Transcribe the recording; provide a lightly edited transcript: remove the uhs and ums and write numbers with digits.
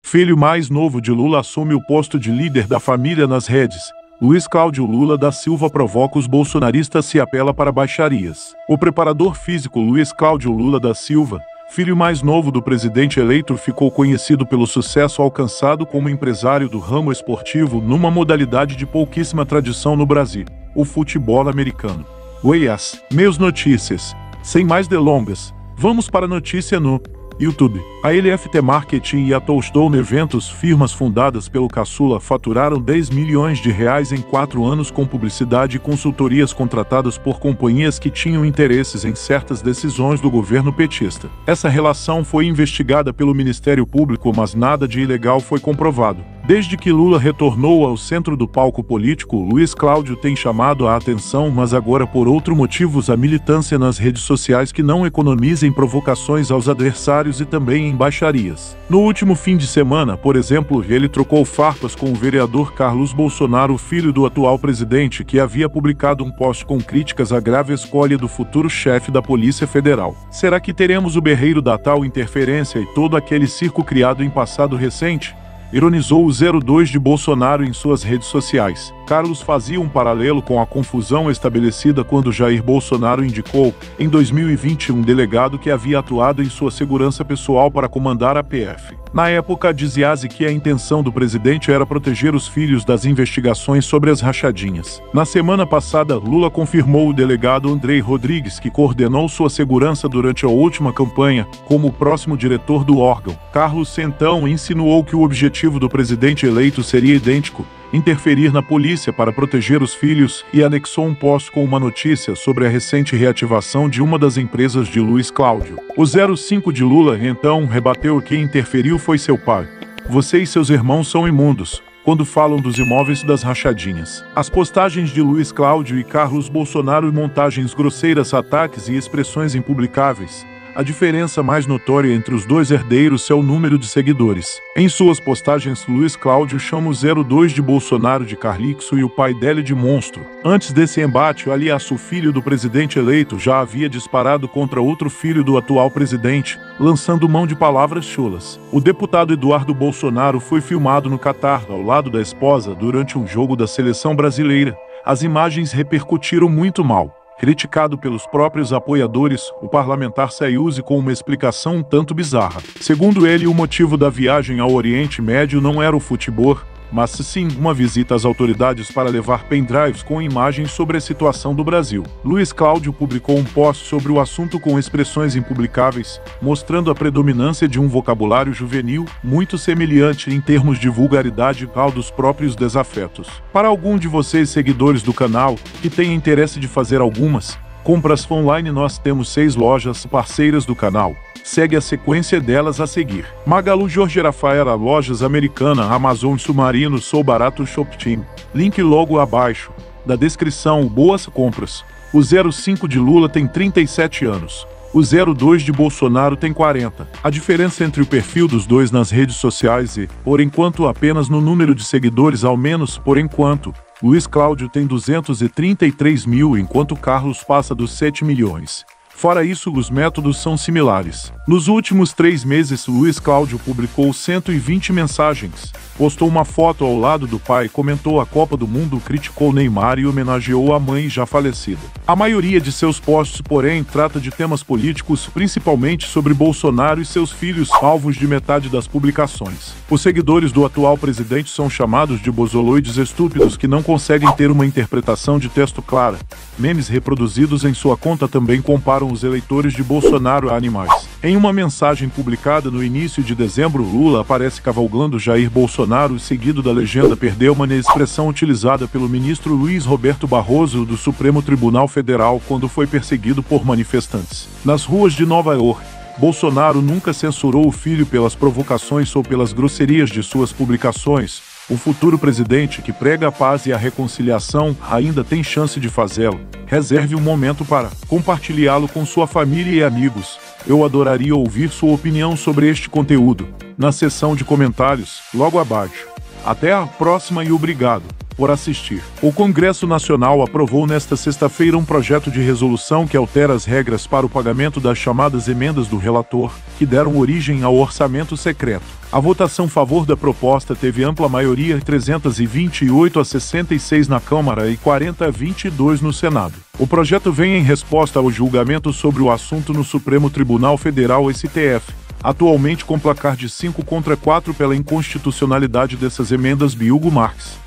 filho mais novo de Lula, assume o posto de líder da família nas redes. Luiz Cláudio Lula da Silva provoca os bolsonaristas e apela para baixarias. O preparador físico Luiz Cláudio Lula da Silva, filho mais novo do presidente eleito, ficou conhecido pelo sucesso alcançado como empresário do ramo esportivo numa modalidade de pouquíssima tradição no Brasil, o futebol americano. Goiás, meus notícias. Sem mais delongas, vamos para a notícia no YouTube. A LFT Marketing e a Touchstone Eventos, firmas fundadas pelo caçula, faturaram 10 milhões de reais em 4 anos com publicidade e consultorias contratadas por companhias que tinham interesses em certas decisões do governo petista. Essa relação foi investigada pelo Ministério Público, mas nada de ilegal foi comprovado. Desde que Lula retornou ao centro do palco político, Luiz Cláudio tem chamado a atenção, mas agora por outros motivos, a militância nas redes sociais que não economiza em provocações aos adversários e também em baixarias. No último fim de semana, por exemplo, ele trocou farpas com o vereador Carlos Bolsonaro, filho do atual presidente, que havia publicado um post com críticas à grave escolha do futuro chefe da Polícia Federal. Será que teremos o berreiro da tal interferência e todo aquele circo criado em passado recente? Ironizou o 02 de Bolsonaro em suas redes sociais. Carlos fazia um paralelo com a confusão estabelecida quando Jair Bolsonaro indicou, em 2020, um delegado que havia atuado em sua segurança pessoal para comandar a PF. Na época, dizia-se que a intenção do presidente era proteger os filhos das investigações sobre as rachadinhas. Na semana passada, Lula confirmou o delegado Andrei Rodrigues, que coordenou sua segurança durante a última campanha, como o próximo diretor do órgão. Carlos então insinuou que o objetivo do presidente eleito seria idêntico: interferir na polícia para proteger os filhos, e anexou um post com uma notícia sobre a recente reativação de uma das empresas de Luiz Cláudio. O 05 de Lula então rebateu que quem interferiu foi seu pai. Você e seus irmãos são imundos quando falam dos imóveis das rachadinhas. As postagens de Luiz Cláudio e Carlos Bolsonaro e montagens grosseiras, ataques e expressões impublicáveis. A diferença mais notória entre os dois herdeiros é o número de seguidores. Em suas postagens, Luiz Cláudio chama o 02 de Bolsonaro de Carlixo e o pai dele de monstro. Antes desse embate, aliás, o filho do presidente eleito já havia disparado contra outro filho do atual presidente, lançando mão de palavras chulas. O deputado Eduardo Bolsonaro foi filmado no Catar, ao lado da esposa, durante um jogo da seleção brasileira. As imagens repercutiram muito mal. Criticado pelos próprios apoiadores, o parlamentar saiu com uma explicação um tanto bizarra. Segundo ele, o motivo da viagem ao Oriente Médio não era o futebol, mas sim uma visita às autoridades para levar pendrives com imagens sobre a situação do Brasil. Luiz Cláudio publicou um post sobre o assunto com expressões impublicáveis, mostrando a predominância de um vocabulário juvenil, muito semelhante em termos de vulgaridade ao dos próprios desafetos. Para algum de vocês seguidores do canal, que tem interesse de fazer algumas compras online, nós temos 6 lojas parceiras do canal. Segue a sequência delas a seguir: Magalu, Jorge Rafaela, Lojas Americana, Amazon Submarino, Sou Barato, Shoptim. Link logo abaixo da descrição. Boas compras. O 05 de Lula tem 37 anos. O 02 de Bolsonaro tem 40. A diferença entre o perfil dos dois nas redes sociais e, por enquanto, apenas no número de seguidores, ao menos por enquanto. Luiz Cláudio tem 233 mil, enquanto Carlos passa dos 7 milhões. Fora isso, os métodos são similares. Nos últimos 3 meses, Luiz Cláudio publicou 120 mensagens, postou uma foto ao lado do pai, comentou a Copa do Mundo, criticou Neymar e homenageou a mãe já falecida. A maioria de seus posts, porém, trata de temas políticos, principalmente sobre Bolsonaro e seus filhos, alvos de metade das publicações. Os seguidores do atual presidente são chamados de bozoloides estúpidos que não conseguem ter uma interpretação de texto clara. Memes reproduzidos em sua conta também comparam os eleitores de Bolsonaro a animais. Em uma mensagem publicada no início de dezembro, Lula aparece cavalgando Jair Bolsonaro, seguido da legenda "perdeu uma", expressão utilizada pelo ministro Luiz Roberto Barroso do Supremo Tribunal Federal quando foi perseguido por manifestantes. Nas ruas de Nova York, Bolsonaro nunca censurou o filho pelas provocações ou pelas grosserias de suas publicações. O futuro presidente, que prega a paz e a reconciliação, ainda tem chance de fazê-lo. Reserve um momento para compartilhá-lo com sua família e amigos. Eu adoraria ouvir sua opinião sobre este conteúdo na seção de comentários, logo abaixo. Até a próxima e obrigado por assistir. O Congresso Nacional aprovou nesta sexta-feira um projeto de resolução que altera as regras para o pagamento das chamadas emendas do relator, que deram origem ao orçamento secreto. A votação a favor da proposta teve ampla maioria, 328 a 66 na Câmara e 40 a 22 no Senado. O projeto vem em resposta ao julgamento sobre o assunto no Supremo Tribunal Federal (STF), atualmente com placar de 5 contra 4 pela inconstitucionalidade dessas emendas. Hugo Marques.